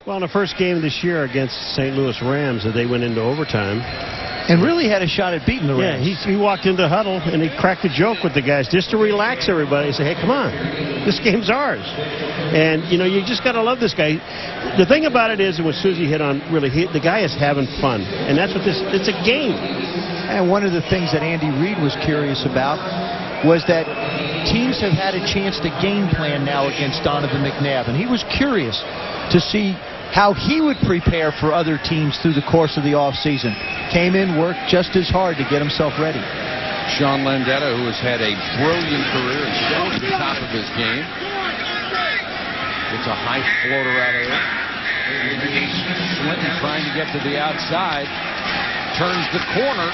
Well, in the first game this year against St. Louis Rams, they went into overtime. And really had a shot at beating the Rams. Yeah, he walked into the huddle and he cracked a joke with the guys just to relax everybody and say, hey, come on, this game's ours. And, you know, you just got to love this guy. The thing about it is, and what Susie hit on, really, the guy is having fun. And that's what it's a game. And one of the things that Andy Reid was curious about was that teams have had a chance to game plan now against Donovan McNabb. And he was curious to see how he would prepare for other teams through the course of the offseason. Came in, worked just as hard to get himself ready. Sean Landeta, who has had a brilliant career and still at the top of his game. Gets a high floater out of there. Swinton trying to get to the outside. Turns the corner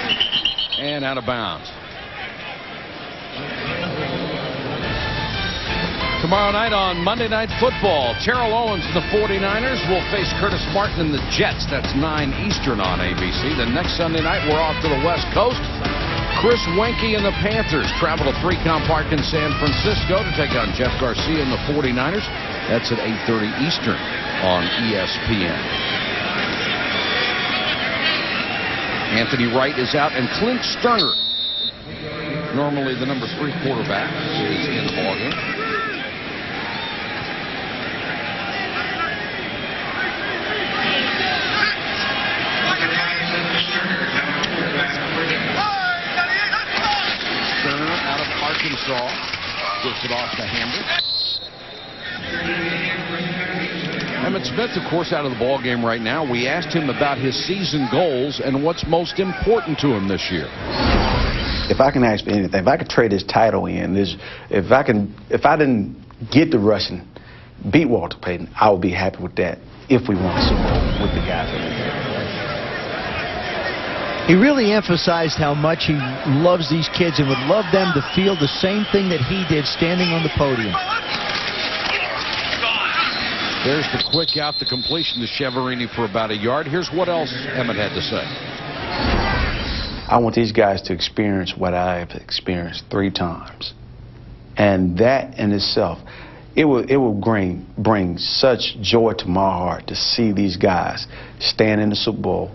and out of bounds. Tomorrow night on Monday Night Football, Terrell Owens and the 49ers will face Curtis Martin and the Jets. That's 9 Eastern on ABC. The next Sunday night, we're off to the West Coast. Chris Wenke and the Panthers travel to 3Com Park in San Francisco to take on Jeff Garcia and the 49ers. That's at 8:30 Eastern on ESPN. Anthony Wright is out, and Clint Sterner, normally the number 3 quarterback, is in the ballgame. Arkansas gives it off to Hambrick. Emmitt Smith, of course, out of the ball game right now. We asked him about his season goals and what's most important to him this year. If I can ask for anything, if I could trade this title in, if I didn't get the rushing, beat Walter Payton, I would be happy with that if we won the Super Bowl with the guys that we have. He really emphasized how much he loves these kids and would love them to feel the same thing that he did standing on the podium. There's the quick out to completion to Cheverini for about a yard. Here's what else Emmitt had to say. I want these guys to experience what I have experienced 3 times. And that in itself, it will bring such joy to my heart to see these guys stand in the Super Bowl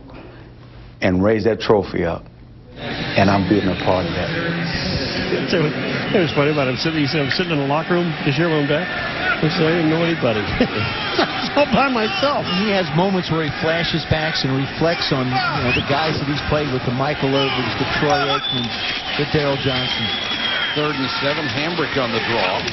and raise that trophy up, and I'm being a part of that. It was funny about him. He said, I'm sitting in the locker room this year when I'm back. I said, I didn't know anybody. I was all by myself. He has moments where he flashes back and reflects on the guys that he's played with, the Michael Irvins, the Troy Aikmans, the Daryl Johnsons. 3rd and 7, Hambrick on the draw.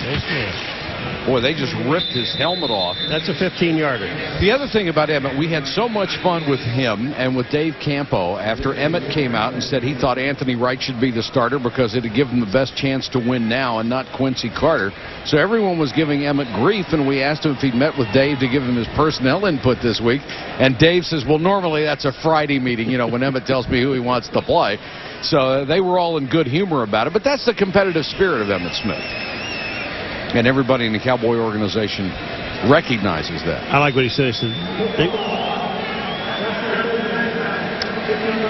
Boy, they just ripped his helmet off. That's a 15-yarder. The other thing about Emmitt, we had so much fun with him and with Dave Campo after Emmitt came out and said he thought Anthony Wright should be the starter because it would give him the best chance to win now and not Quincy Carter. So everyone was giving Emmitt grief, and we asked him if he'd met with Dave to give him his personnel input this week. And Dave says, well, normally that's a Friday meeting, when Emmitt tells me who he wants to play. So they were all in good humor about it. But that's the competitive spirit of Emmitt Smith. And everybody in the Cowboy organization recognizes that. I like what he said. He said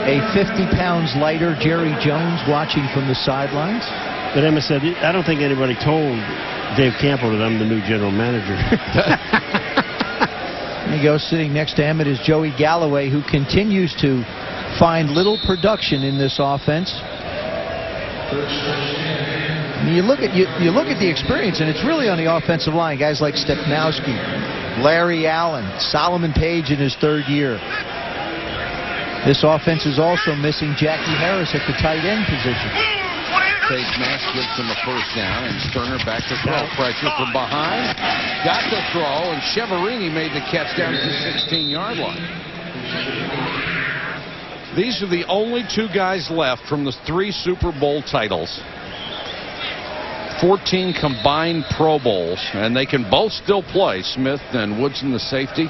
a 50 pounds lighter Jerry Jones watching from the sidelines. But Emmitt said, I don't think anybody told Dave Campo that I'm the new general manager. There you go. Sitting next to Emmitt is Joey Galloway, who continues to find little production in this offense. You look at the experience, and it's really on the offensive line. Guys like Stepnowski, Larry Allen, Solomon Page in his 3rd year. This offense is also missing Jackie Harris at the tight end position. Face mask gives him a 1st down, and Sterner back to throw. Pressure from behind. Got the throw, and Cheverini made the catch down to the 16-yard line. These are the only 2 guys left from the 3 Super Bowl titles. 14 combined Pro Bowls, and they can both still play, Smith and Woodson, the safety.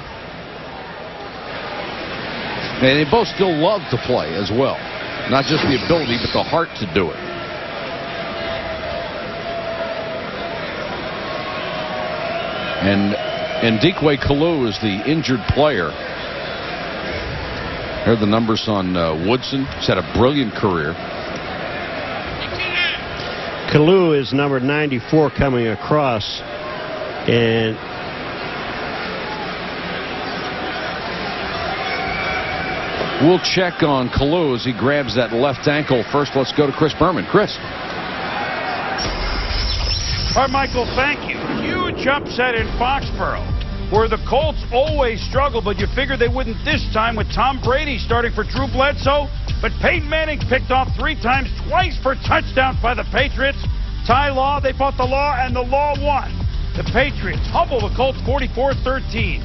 And they both still love to play as well. Not just the ability, but the heart to do it. And Ndikwe Kalu is the injured player. Here are the numbers on Woodson. He's had a brilliant career. Kalu is number 94 coming across, and We'll check on Kalu as he grabs that left ankle. First, let's go to Chris Berman. Chris. All right, Michael, thank you. Huge upset in Foxborough, where the Colts always struggle, but you figured they wouldn't this time with Tom Brady starting for Drew Bledsoe. But Peyton Manning picked off 3 times, twice for touchdowns by the Patriots. Ty Law, they fought the Law, and the Law won. The Patriots humble the Colts 44-13.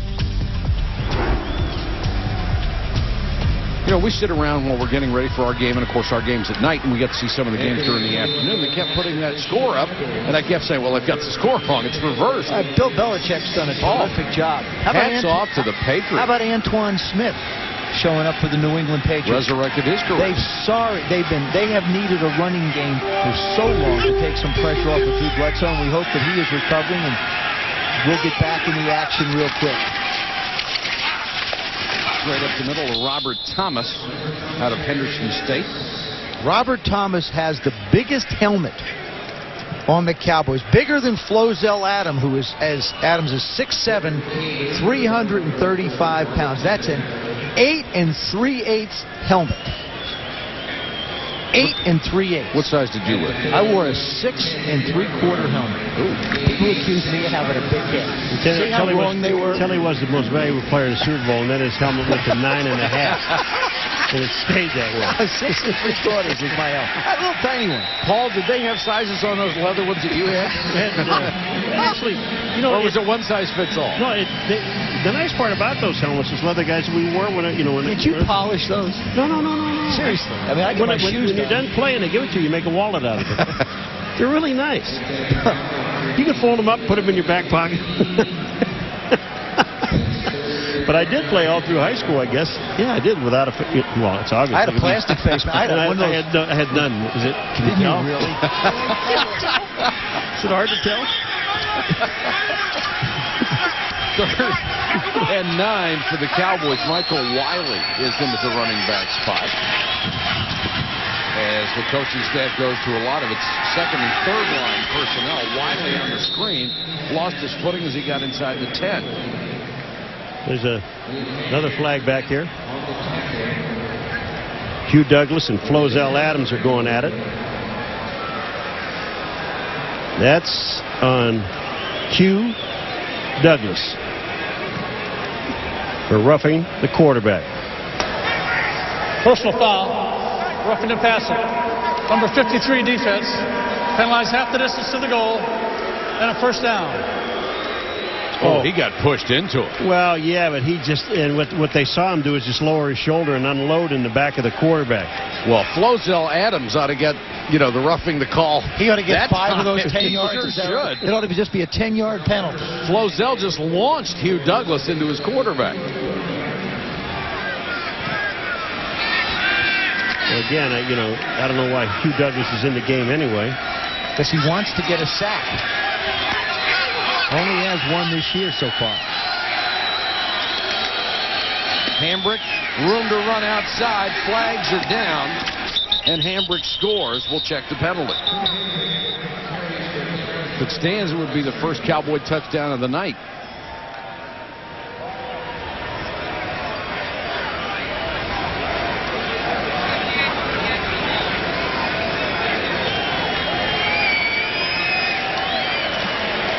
You know, we sit around while we're getting ready for our game, and of course our game's at night, and we get to see some of the games during the afternoon. They kept putting that score up, and I kept saying, well, they've got the score wrong. It's reversed. Bill Belichick's done a terrific job. Hats off to the Patriots. How about Antoine Smith showing up for the New England Patriots? Resurrected his career. They have needed a running game for so long to take some pressure off of Drew Bledsoe, and we hope that he is recovering, and we'll get back in the action real quick. Right up the middle of Robert Thomas out of Henderson State. Robert Thomas has the biggest helmet on the Cowboys, bigger than Flozell Adams, who is 6'7", 335 pounds. That's an 8 3/8 helmet. 8 3/8. What size did you wear? I wore a 6 3/4 helmet. Ooh. People accused me of having a big head. See how wrong they were? Telly was the most valuable player in the Super Bowl, and then his helmet went to 9.5. And it stayed that way. 6 3/4 is my helmet. A little tiny one. Paul, did they have sizes on those leather ones that you had? Actually, you know, or was it one size fits all? No, the nice part about those helmets is leather guys we wore when Did you polish those? No. Seriously. I mean, I get my shoes when you're done playing, they give it to you. You make a wallet out of it. They're really nice. You can fold them up, put them in your back pocket. But I did play all through high school, I guess. Yeah, I did without a. Well, it's obvious. I had a plastic face. I had one of those. I had none. Is it? Can you tell? Really? Is it hard to tell? 3rd and 9 for the Cowboys. Michael Wiley is into the running back spot, as the coaching staff goes to a lot of its second and third line personnel. Wiley on the screen lost his footing as he got inside the 10. There's another flag back here. Hugh Douglas and Flozell Adams are going at it. That's on Hugh Douglas for roughing the quarterback. Personal foul, roughing and passing. Number 53 defense, penalized half the distance to the goal, and a first down. Oh, he got pushed into it. Well, yeah, but he just, and what they saw him do is just lower his shoulder and unload in the back of the quarterback. Well, Flozell Adams ought to get, the roughing the call. He ought to get that 5 of those time. 10 yards. He sure should. It ought to just be a 10-yard penalty. Flozell just launched Hugh Douglas into his quarterback. Well, again, I don't know why Hugh Douglas is in the game anyway. Because he wants to get a sack. Only has one this year so far. Hambrick, room to run outside. Flags are down, and Hambrick scores. We'll check the penalty. If it stands, it would be the first Cowboy touchdown of the night.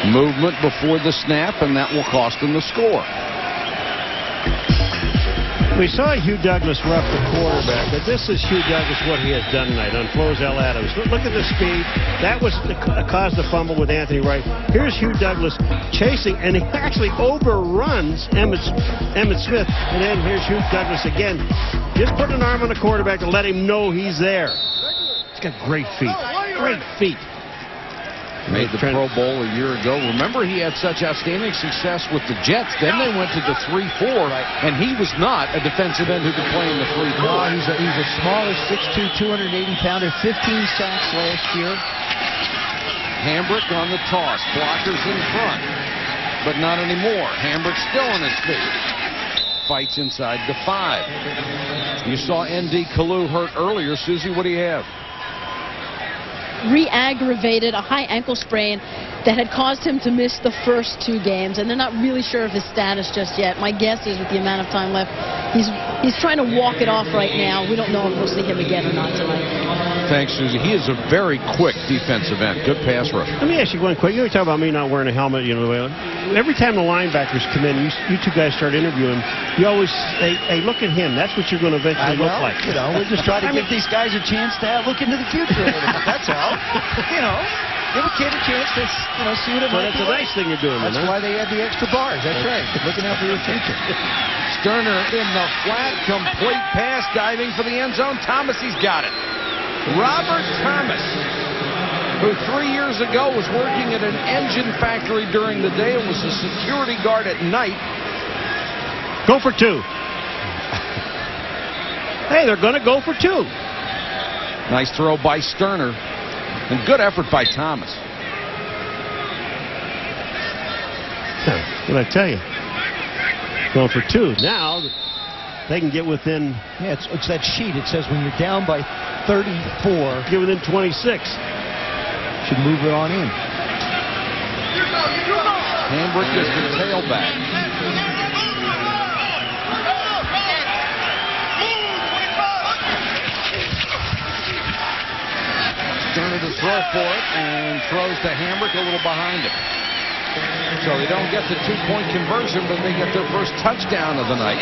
Movement before the snap, and that will cost him the score. We saw Hugh Douglas rough the quarterback, but this is Hugh Douglas, what he has done tonight on Flozell Adams. Look at the speed. That was caused the fumble with Anthony Wright. Here's Hugh Douglas chasing, and he actually overruns Emmitt Smith. And then here's Hugh Douglas again. Just put an arm on the quarterback to let him know he's there. He's got great feet. Great feet. Made the Pro Bowl a year ago. Remember, he had such outstanding success with the Jets. Then they went to the 3-4, and he was not a defensive end who could play in the 3-4. No, he's a smaller 6'2", 280-pounder, 15 sacks last year. Hambrick on the toss. Blockers in front, but not anymore. Hambrick still on his feet. Fights inside the 5. You saw N.D. Kalu hurt earlier. Susie, what do you have? Re-aggravated a high ankle sprain that had caused him to miss the first 2 games, and they're not really sure of his status just yet. My guess is with the amount of time left, he's trying to walk it off right now. We don't know if we'll see him again or not tonight. Thanks, Susie. He is a very quick defensive end. Good pass rush. Let me ask you one quick. You talk about me not wearing a helmet. You know, every time the linebackers come in, you two guys start interviewing. You always say, "Hey, look at him. That's what you're going to eventually look like." You know, we're just trying to give these guys a chance to look into the future a little bit. That's all. You know, give a kid a chance to see what it might be. That's a nice thing you're doing. That's why they had the extra bars. That's right. Looking out for your future. Sterner in the flat, complete pass, diving for the end zone. Thomas, he's got it. Robert Thomas, who 3 years ago was working at an engine factory during the day and was a security guard at night. Go for 2. Hey, they're going to go for 2. Nice throw by Sterner, and good effort by Thomas. What did I tell you? Going for 2. Now they can get within. Yeah, it's that sheet. It says when you're down by 34, get within 26. Should move it on in. Hambrick is the tailback. Sterner to throw for it, and throws to Hambrick a little behind him. So they don't get the 2-point conversion, but they get their first touchdown of the night.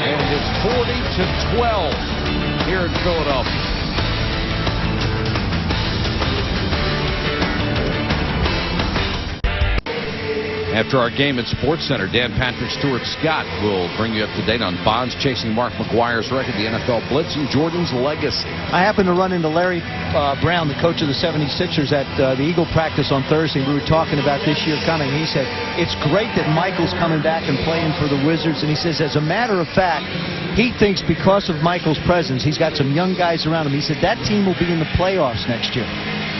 And it's 40-12 here in Philadelphia. After our game at SportsCenter, Dan Patrick Stewart Scott will bring you up to date on Bonds chasing Mark McGwire's record, the NFL Blitz, and Jordan's legacy. I happened to run into Larry Brown, the coach of the 76ers, at the Eagle practice on Thursday. We were talking about this year coming. He said, it's great that Michael's coming back and playing for the Wizards. And he says, as a matter of fact, he thinks because of Michael's presence, he's got some young guys around him. He said that team will be in the playoffs next year.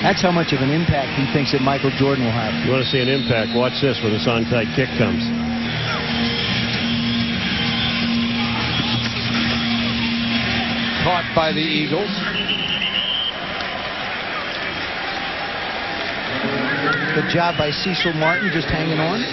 That's how much of an impact he thinks that Michael Jordan will have. You want to see an impact? Watch this when this onside kick comes. Caught by the Eagles. Good job by Cecil Martin just hanging on.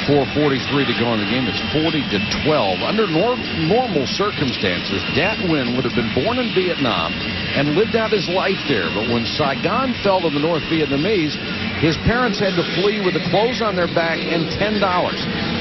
4:43 to go in the game. It's 40-12. Under normal circumstances, Dat Nguyen would have been born in Vietnam and lived out his life there. But when Saigon fell to the North Vietnamese, his parents had to flee with the clothes on their back and $10.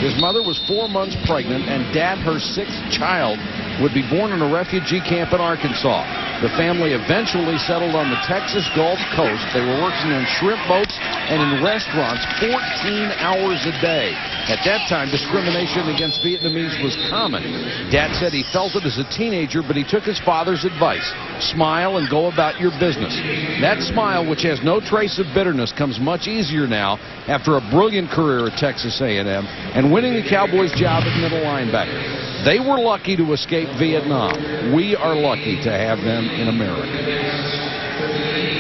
His mother was 4 months pregnant, and Dat, her 6th child, would be born in a refugee camp in Arkansas. The family eventually settled on the Texas Gulf Coast. They were working on shrimp boats and in restaurants 14 hours a day. At that time, discrimination against Vietnamese was common. Dad said he felt it as a teenager, but he took his father's advice. Smile and go about your business. That smile, which has no trace of bitterness, comes much easier now after a brilliant career at Texas A&M and winning the Cowboys' job at middle linebacker. They were lucky to escape Vietnam. We are lucky to have them in America.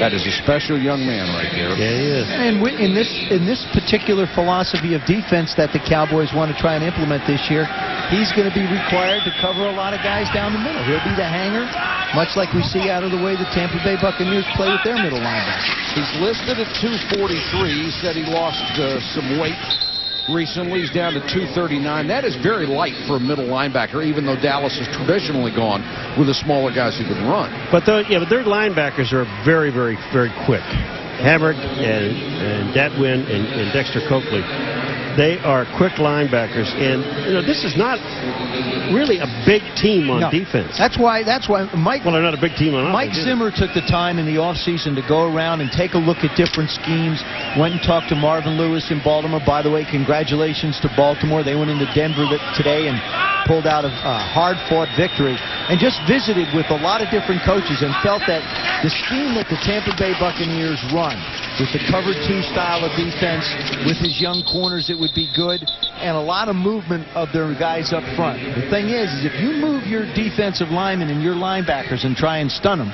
That is a special young man right there. Yeah, he is. And in this particular philosophy of defense that the Cowboys want to try and implement this year, he's going to be required to cover a lot of guys down the middle. He'll be the hanger, much like we see out of the way the Tampa Bay Buccaneers play with their middle linebackers. He's listed at 243. He said he lost some weight recently. He's down to 239. That is very light for a middle linebacker, even though Dallas has traditionally gone with the smaller guys who can run. But their linebackers are very, very, very quick. Hambrick and Dat Nguyen and Dexter Coakley, they are quick linebackers, and this is not really a big team on defense. That's why Mike. Well, they're not a big team on offense. Mike Zimmer took the time in the offseason to go around and take a look at different schemes. Went and talked to Marvin Lewis in Baltimore. By the way, congratulations to Baltimore. They went into Denver today and pulled out a hard-fought victory, and just visited with a lot of different coaches and felt that the scheme that the Tampa Bay Buccaneers run, with the cover 2 style of defense, with his young corners, it would be good, and a lot of movement of their guys up front. The thing is if you move your defensive linemen and your linebackers and try and stun them,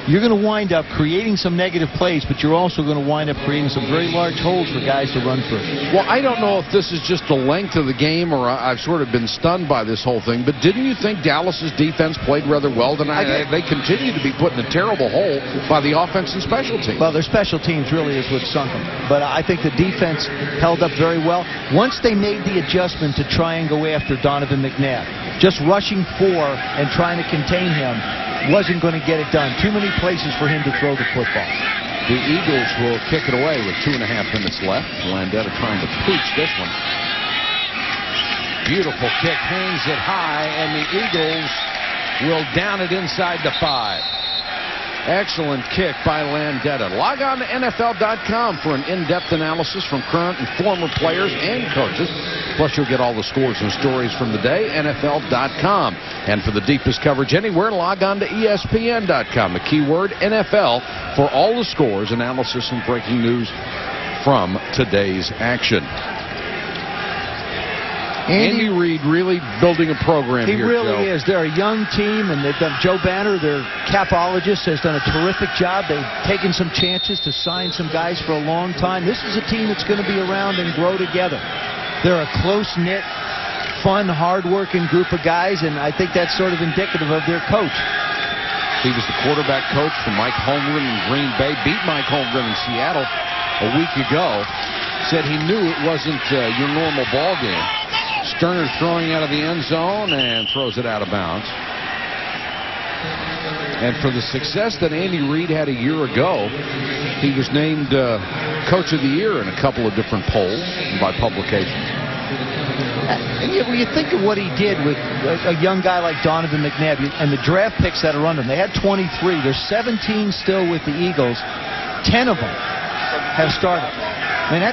you're going to wind up creating some negative plays, but you're also going to wind up creating some very large holes for guys to run through. Well, I don't know if this is just the length of the game or I've sort of been stunned by this whole thing, but didn't you think Dallas's defense played rather well tonight? They continue to be put in a terrible hole by the offense and special teams. Well, their special teams really is what sunk them. But I think the defense held up very well. Once they made the adjustment to try and go after Donovan McNabb, just rushing 4 and trying to contain him wasn't going to get it done. Too many places for him to throw the football. The Eagles will kick it away with 2.5 minutes left. Landeta trying to pooch this one. Beautiful kick, hangs it high, and the Eagles will down it inside the 5. Excellent kick by Landeta. Log on to NFL.com for an in-depth analysis from current and former players and coaches. Plus, you'll get all the scores and stories from the day, NFL.com. And for the deepest coverage anywhere, log on to ESPN.com. The keyword NFL for all the scores, analysis, and breaking news from today's action. Andy Reid really building a program here, He really Joe. is. They're a young team, and they've done. Joe Banner, their capologist, has done a terrific job. They've taken some chances to sign some guys for a long time. This is a team that's going to be around and grow together. They're a close-knit, fun, hard-working group of guys, and I think that's sort of indicative of their coach. He was the quarterback coach for Mike Holmgren in Green Bay, beat Mike Holmgren in Seattle a week ago. Said he knew it wasn't your normal ball game. Sterner throwing out of the end zone and throws it out of bounds. And for the success that Andy Reid had a year ago, he was named Coach of the Year in a couple of different polls by publications. And yet, when you think of what he did with a young guy like Donovan McNabb and the draft picks that are under him, they had 23. There's 17 still with the Eagles. 10 of them have started. I mean,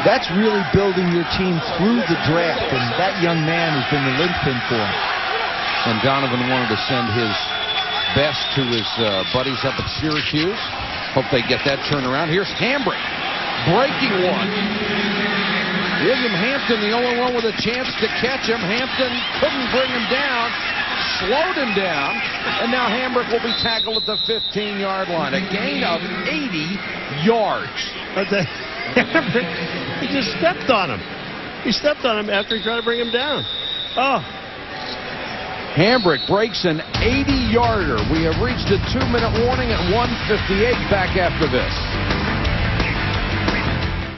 that's really building your team through the draft, and that young man has been the linchpin for him. And Donovan wanted to send his best to his buddies up at Syracuse. Hope they get that turnaround. Here's Hambrick breaking one. William Hampton, the only one with a chance to catch him. Hampton couldn't bring him down, slowed him down, and now Hambrick will be tackled at the 15-yard line. A gain of 80 yards. He just stepped on him. He stepped on him after he tried to bring him down. Oh. Hambrick breaks an 80-yarder. We have reached a 2-minute warning at 1:58. Back after this.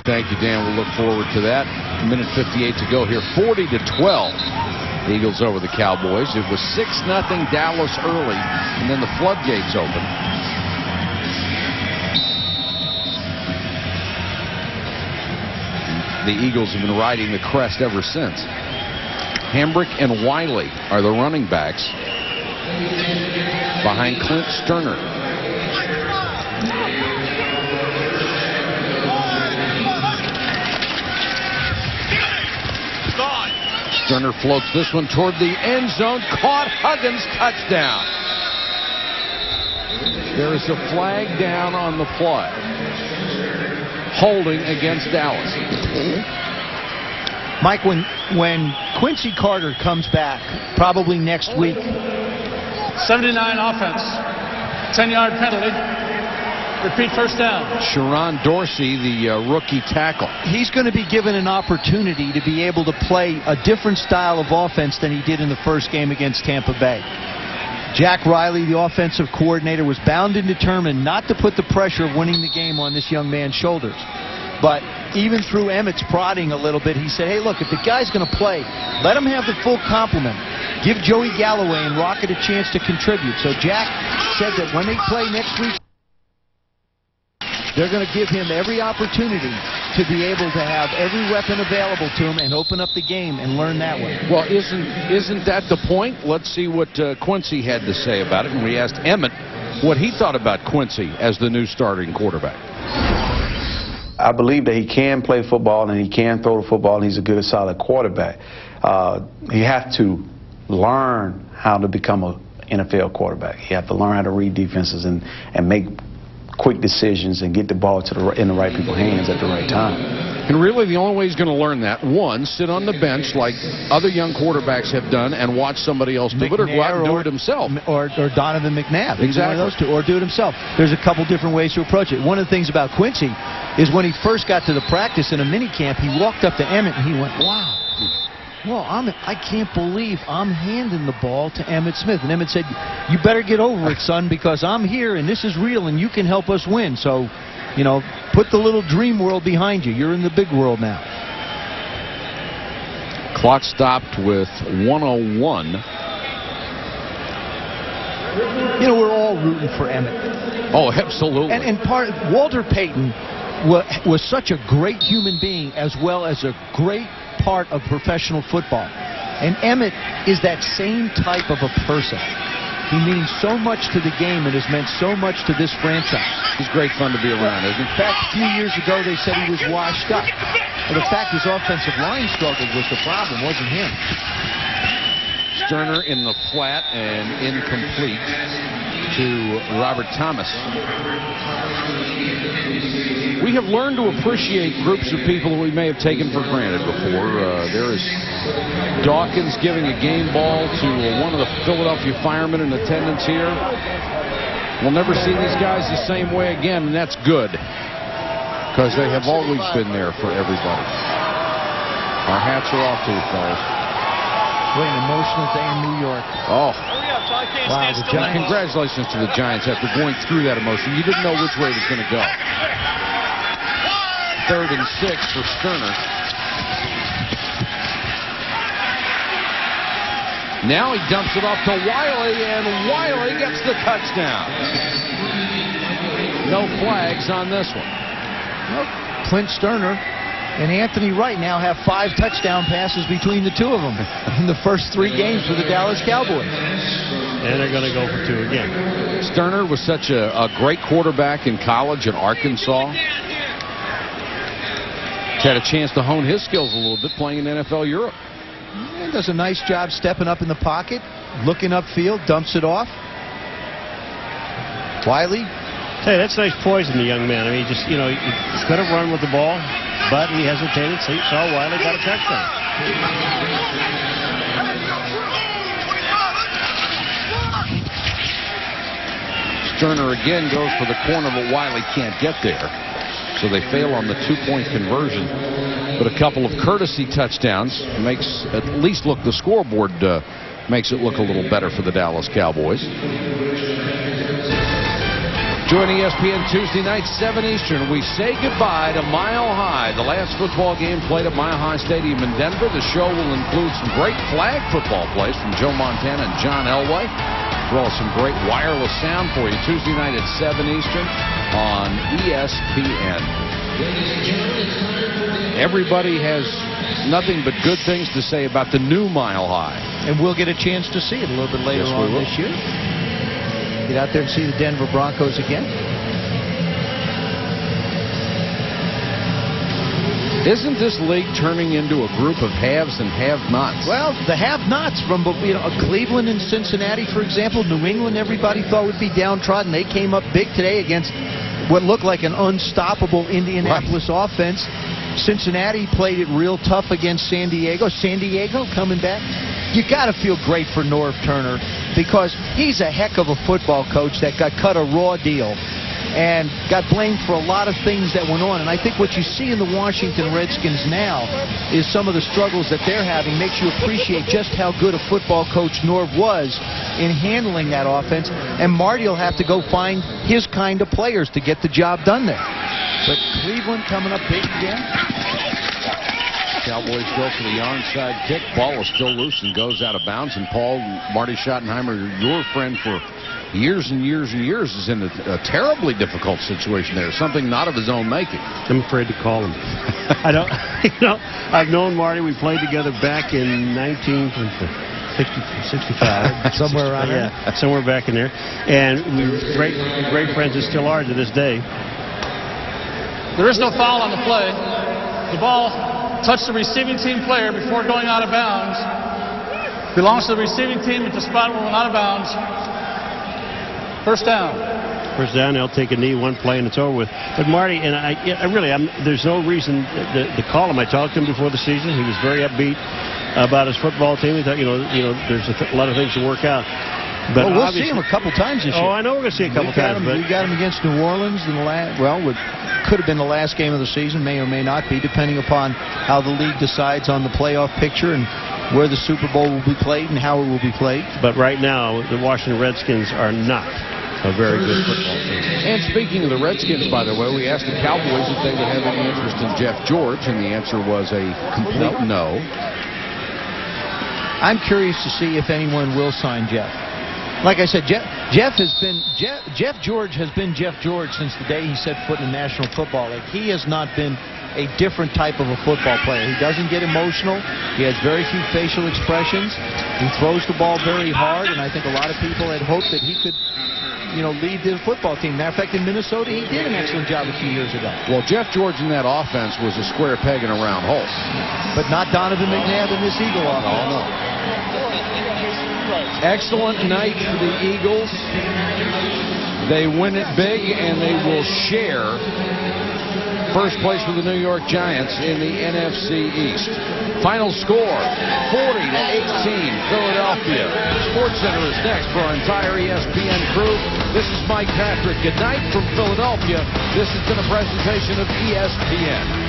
Thank you, Dan. We'll look forward to that. 1:58 to go here. 40-12. Eagles over the Cowboys. It was 6-0 Dallas early, and then the floodgates opened. The Eagles have been riding the crest ever since. Hambrick and Wiley are the running backs behind Clint Sterner. Sterner floats this one toward the end zone. Caught. Huggins, touchdown. There is a flag down on the play. Holding against Dallas. Mike, when Quincy Carter comes back, probably next week. 79 offense. 10-yard penalty. Repeat first down. Sharon Dorsey, the rookie tackle. He's going to be given an opportunity to be able to play a different style of offense than he did in the first game against Tampa Bay. Jack Riley, the offensive coordinator, was bound and determined not to put the pressure of winning the game on this young man's shoulders. But even through Emmett's prodding a little bit, he said, hey, look, if the guy's going to play, let him have the full complement. Give Joey Galloway and Rocket a chance to contribute. So Jack said that when they play next week, they're going to give him every opportunity to be able to have every weapon available to him and open up the game and learn that way. Well, isn't that the point? Let's see what Quincy had to say about it. And we asked Emmett what he thought about Quincy as the new starting quarterback. I believe that he can play football and he can throw the football and he's a good, solid quarterback. You have to learn how to become an NFL quarterback. You have to learn how to read defenses and make quick decisions and get the ball in the right people's hands at the right time. And really, the only way he's going to learn that, one, sit on the bench like other young quarterbacks have done and watch somebody else do it, or go out and do it himself. Or Donovan McNabb. Exactly. One of those two, or do it himself. There's a couple different ways to approach it. One of the things about Quincy is when he first got to the practice in a mini camp, he walked up to Emmett and he went, wow. Well, I can't believe I'm handing the ball to Emmitt Smith. And Emmett said, you better get over it, son, because I'm here and this is real and you can help us win. So, you know, put the little dream world behind you. You're in the big world now. Clock stopped with 1:01. You know, we're all rooting for Emmett. Oh, absolutely. And Walter Payton was such a great human being as well as a great part of professional football. And Emmett is that same type of a person. He means so much to the game and has meant so much to this franchise. He's great fun to be around, isn't he? In fact, a few years ago, they said he was washed up. But the fact his offensive line struggled was the problem, wasn't him. Sterner in the flat and incomplete to Robert Thomas. We have learned to appreciate groups of people that we may have taken for granted before. There is Dawkins giving a game ball to one of the Philadelphia firemen in attendance here. We'll never see these guys the same way again, and that's good, because they have always been there for everybody. Our hats are off to you, fellas. What an emotional day in New York. Oh. Wow, the Giants. Congratulations to the Giants after going through that emotion. You didn't know which way it was going to go. 3rd and 6 for Sterner. Now he dumps it off to Wiley, and Wiley gets the touchdown. No flags on this one. Well, Clint Sterner and Anthony Wright now have 5 touchdown passes between the two of them in the first 3 games for the Dallas Cowboys. And they're going to go for 2 again. Sterner was such a great quarterback in college at Arkansas. Had a chance to hone his skills a little bit playing in NFL Europe. He does a nice job stepping up in the pocket, looking upfield, dumps it off. Wiley. Hey, that's nice poison, the young man. I mean, just, you know, he's going to run with the ball, but he hesitated. So he saw Wiley got a touchdown. Sterner again goes for the corner, but Wiley can't get there. So they fail on the 2-point conversion. But a couple of courtesy touchdowns makes at least look, the scoreboard makes it look a little better for the Dallas Cowboys. Joining ESPN Tuesday night, 7 Eastern, we say goodbye to Mile High, the last football game played at Mile High Stadium in Denver. The show will include some great flag football plays from Joe Montana and John Elway, as well as some great wireless sound for you Tuesday night at 7 Eastern on ESPN. Everybody has nothing but good things to say about the new Mile High. And we'll get a chance to see it a little bit later on this year. Get out there and see the Denver Broncos again. Isn't this league turning into a group of haves and have-nots? Well, the have-nots from Cleveland and Cincinnati, for example. New England, everybody thought would be downtrodden. They came up big today against what looked like an unstoppable Indianapolis offense. Cincinnati played it real tough against San Diego. San Diego coming back. You got to feel great for Norv Turner, because he's a heck of a football coach that got cut a raw deal and got blamed for a lot of things that went on. And I think what you see in the Washington Redskins now is some of the struggles that they're having makes you appreciate just how good a football coach Norv was in handling that offense. And Marty will have to go find his kind of players to get the job done there. But Cleveland coming up big again. Cowboys go for the onside kick. Ball is still loose and goes out of bounds. And Paul, Marty Schottenheimer, your friend for years and years and years, is in a terribly difficult situation there. Something not of his own making. I'm afraid to call him. I don't. You know, I've known Marty. We played together back in 1965, somewhere around there. Yeah, somewhere back in there. And we were great friends and still are to this day. There is no foul on the play. The ball touched the receiving team player before going out of bounds. Belongs to the receiving team at the spot where it went out of bounds. First down. First down, they'll take a knee, one play, and it's over with. But Marty, and there's no reason to call him. I talked to him before the season. He was very upbeat about his football team. He thought, there's a lot of things to work out. But we'll see him a couple times this year. Oh, I know we're going to see a couple times. We got him against New Orleans in the last. Well, it could have been the last game of the season, may or may not be, depending upon how the league decides on the playoff picture and where the Super Bowl will be played and how it will be played. But right now, the Washington Redskins are not a very good football team. And speaking of the Redskins, by the way, we asked the Cowboys if they would have any interest in Jeff George, and the answer was a complete no. I'm curious to see if anyone will sign Jeff. Like I said, Jeff George has been Jeff George since the day he set foot in the National Football League. He has not been a different type of a football player. He doesn't get emotional. He has very few facial expressions. He throws the ball very hard, and I think a lot of people had hoped that he could, lead the football team. Matter of fact, in Minnesota, he did an excellent job a few years ago. Well, Jeff George in that offense was a square peg in a round hole. But not Donovan McNabb in this Eagle offense. Oh, no. Excellent night for the Eagles. They win it big, and they will share first place with the New York Giants in the NFC East. Final score, 40-18, Philadelphia. SportsCenter is next for our entire ESPN crew. This is Mike Patrick. Good night from Philadelphia. This has been a presentation of ESPN.